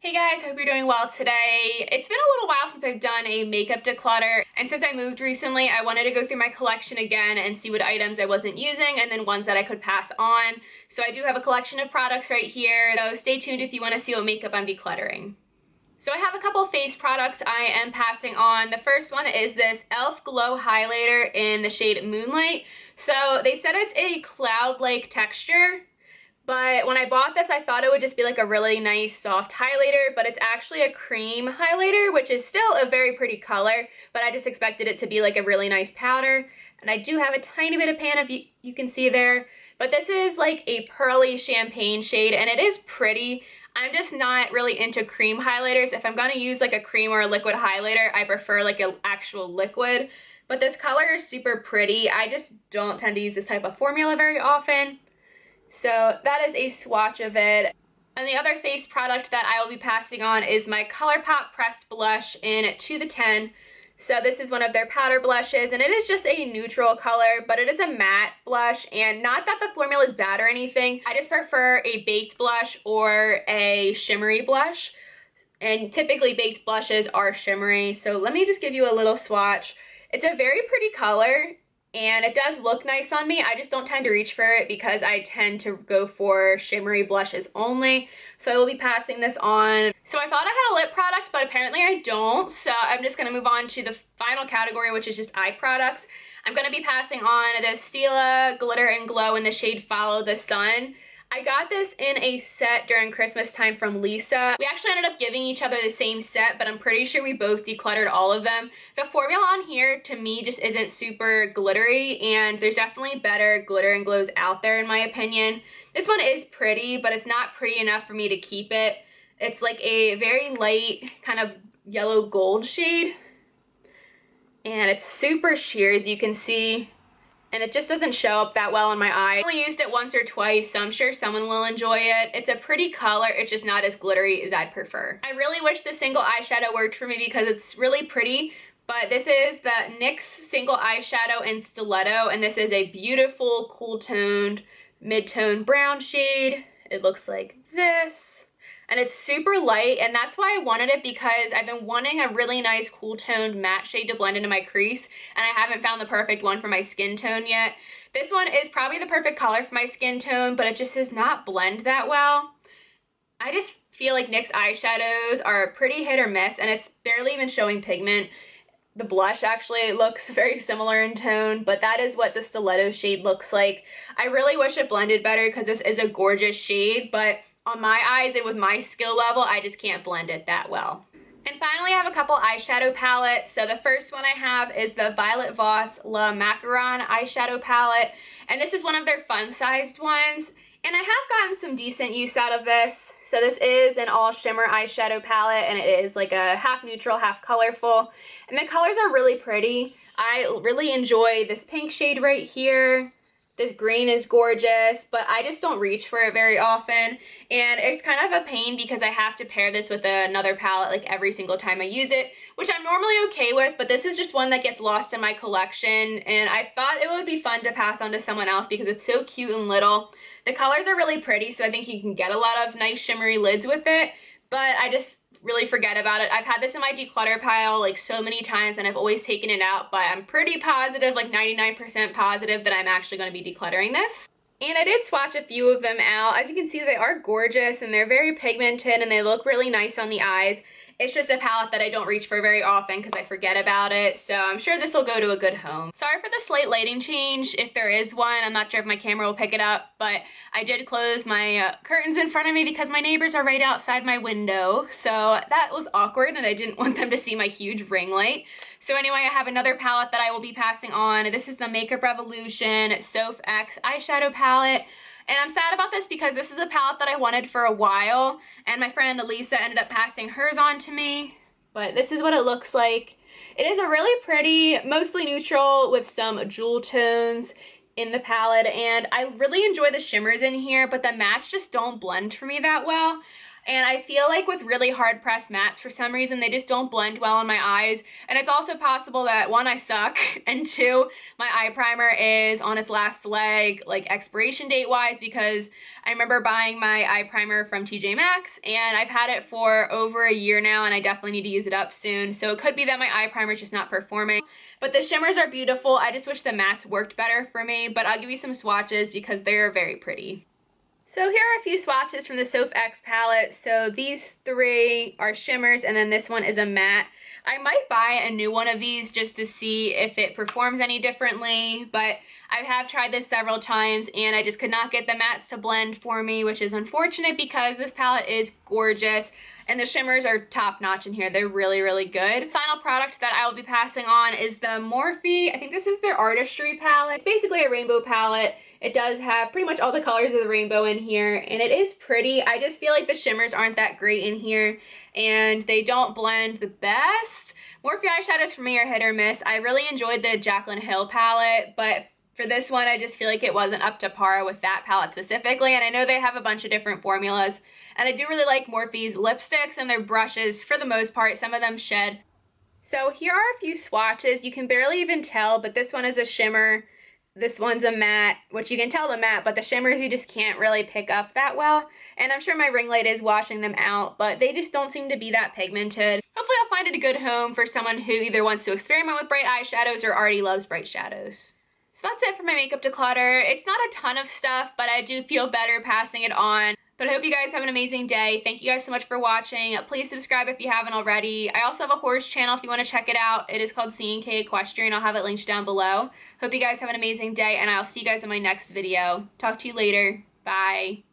Hey guys, hope you're doing well today. It's been a little while since I've done a makeup declutter, and since I moved recently, I wanted to go through my collection again and see what items I wasn't using and then ones that I could pass on. So I do have a collection of products right here, so stay tuned if you want to see what makeup I'm decluttering. So I have a couple face products I am passing on. The first one is this e.l.f. Glow Highlighter in the shade Moonlight. So they said it's a cloud-like texture. But when I bought this, I thought it would just be like a really nice soft highlighter, but it's actually a cream highlighter, which is still a very pretty color, but I just expected it to be like a really nice powder. And I do have a tiny bit of pan, if you can see there, but this is like a pearly champagne shade, and it is pretty. I'm just not really into cream highlighters. If I'm gonna use like a cream or a liquid highlighter, I prefer like an actual liquid. But this color is super pretty. I just don't tend to use this type of formula very often. So that is a swatch of it. And the other face product that I will be passing on is my Colourpop Pressed Blush in To the 10. So this is one of their powder blushes, and it is just a neutral color, but it is a matte blush, and not that the formula is bad or anything. I just prefer a baked blush or a shimmery blush, and typically baked blushes are shimmery. So let me just give you a little swatch. It's a very pretty color, and it does look nice on me. I just don't tend to reach for it because I tend to go for shimmery blushes only. So I will be passing this on. So I thought I had a lip product, but apparently I don't. So I'm just gonna move on to the final category, which is just eye products. I'm gonna be passing on the Stila Glitter Glow in the shade Follow the Sun. I got this in a set during Christmas time from Lisa. We actually ended up giving each other the same set, but I'm pretty sure we both decluttered all of them. The formula on here, to me, just isn't super glittery, and there's definitely better glitter and glows out there in my opinion. This one is pretty, but it's not pretty enough for me to keep it. It's like a very light kind of yellow gold shade, and it's super sheer, as you can see. And it just doesn't show up that well on my eye. I only used it once or twice, so I'm sure someone will enjoy it. It's a pretty color, it's just not as glittery as I'd prefer. I really wish the single eyeshadow worked for me because it's really pretty, but this is the NYX single eyeshadow in Stiletto, and this is a beautiful, cool toned, mid-tone brown shade. It looks like this. And it's super light, and that's why I wanted it, because I've been wanting a really nice cool toned matte shade to blend into my crease, and I haven't found the perfect one for my skin tone yet. This one is probably the perfect color for my skin tone, but it just does not blend that well. I just feel like NYX eyeshadows are pretty hit or miss, and it's barely even showing pigment. The blush actually looks very similar in tone, but that is what the Stiletto shade looks like. I really wish it blended better because this is a gorgeous shade, but on my eyes and with my skill level, I just can't blend it that well. And finally, I have a couple eyeshadow palettes. So the first one I have is the Voss Le Macaron eyeshadow palette. And this is one of their fun-sized ones. And I have gotten some decent use out of this. So this is an all shimmer eyeshadow palette, and it is like a half neutral, half colorful. And the colors are really pretty. I really enjoy this pink shade right here. This green is gorgeous, but I just don't reach for it very often. And it's kind of a pain because I have to pair this with another palette like every single time I use it, which I'm normally okay with, but this is just one that gets lost in my collection. And I thought it would be fun to pass on to someone else because it's so cute and little. The colors are really pretty, so I think you can get a lot of nice shimmery lids with it, but I just really forget about it. I've had this in my declutter pile like so many times, and I've always taken it out, but I'm pretty positive, like 99% positive, that I'm actually going to be decluttering this. And I did swatch a few of them out. As you can see, they are gorgeous, and they're very pigmented, and they look really nice on the eyes. It's just a palette that I don't reach for very often because I forget about it, so I'm sure this will go to a good home. Sorry for the slight lighting change, if there is one. I'm not sure if my camera will pick it up, but I did close my curtains in front of me because my neighbors are right outside my window, so that was awkward, and I didn't want them to see my huge ring light. So anyway, I have another palette that I will be passing on. This is the Makeup Revolution Sophx eyeshadow palette. And I'm sad about this because this is a palette that I wanted for a while, and my friend Elisa ended up passing hers on to me. But this is what it looks like. It is a really pretty, mostly neutral with some jewel tones in the palette, and I really enjoy the shimmers in here, but the mattes just don't blend for me that well. And I feel like with really hard pressed mattes, for some reason, they just don't blend well on my eyes. And it's also possible that, one, I suck, and two, my eye primer is on its last leg, like expiration date wise, because I remember buying my eye primer from TJ Maxx, and I've had it for over a year now, and I definitely need to use it up soon. So it could be that my eye primer is just not performing. But the shimmers are beautiful. I just wish the mattes worked better for me, but I'll give you some swatches because they're very pretty. So here are a few swatches from the Sophx palette. So these three are shimmers, and then this one is a matte. I might buy a new one of these just to see if it performs any differently, but I have tried this several times and I just could not get the mattes to blend for me, which is unfortunate because this palette is gorgeous and the shimmers are top notch in here. They're really, really good. Final product that I will be passing on is the Morphe, I think this is their Artistry palette. It's basically a rainbow palette. It does have pretty much all the colors of the rainbow in here, and it is pretty. I just feel like the shimmers aren't that great in here, and they don't blend the best. Morphe eyeshadows for me are hit or miss. I really enjoyed the Jaclyn Hill palette, but for this one, I just feel like it wasn't up to par with that palette specifically, and I know they have a bunch of different formulas, and I do really like Morphe's lipsticks and their brushes for the most part. Some of them shed. So here are a few swatches. You can barely even tell, but this one is a shimmer. This one's a matte, which you can tell the matte, but the shimmers you just can't really pick up that well. And I'm sure my ring light is washing them out, but they just don't seem to be that pigmented. Hopefully I'll find it a good home for someone who either wants to experiment with bright eyeshadows or already loves bright shadows. So that's it for my makeup declutter. It's not a ton of stuff, but I do feel better passing it on. But I hope you guys have an amazing day. Thank you guys so much for watching. Please subscribe if you haven't already. I also have a horse channel if you want to check it out. It is called C&K Equestrian. I'll have it linked down below. Hope you guys have an amazing day, and I'll see you guys in my next video. Talk to you later. Bye.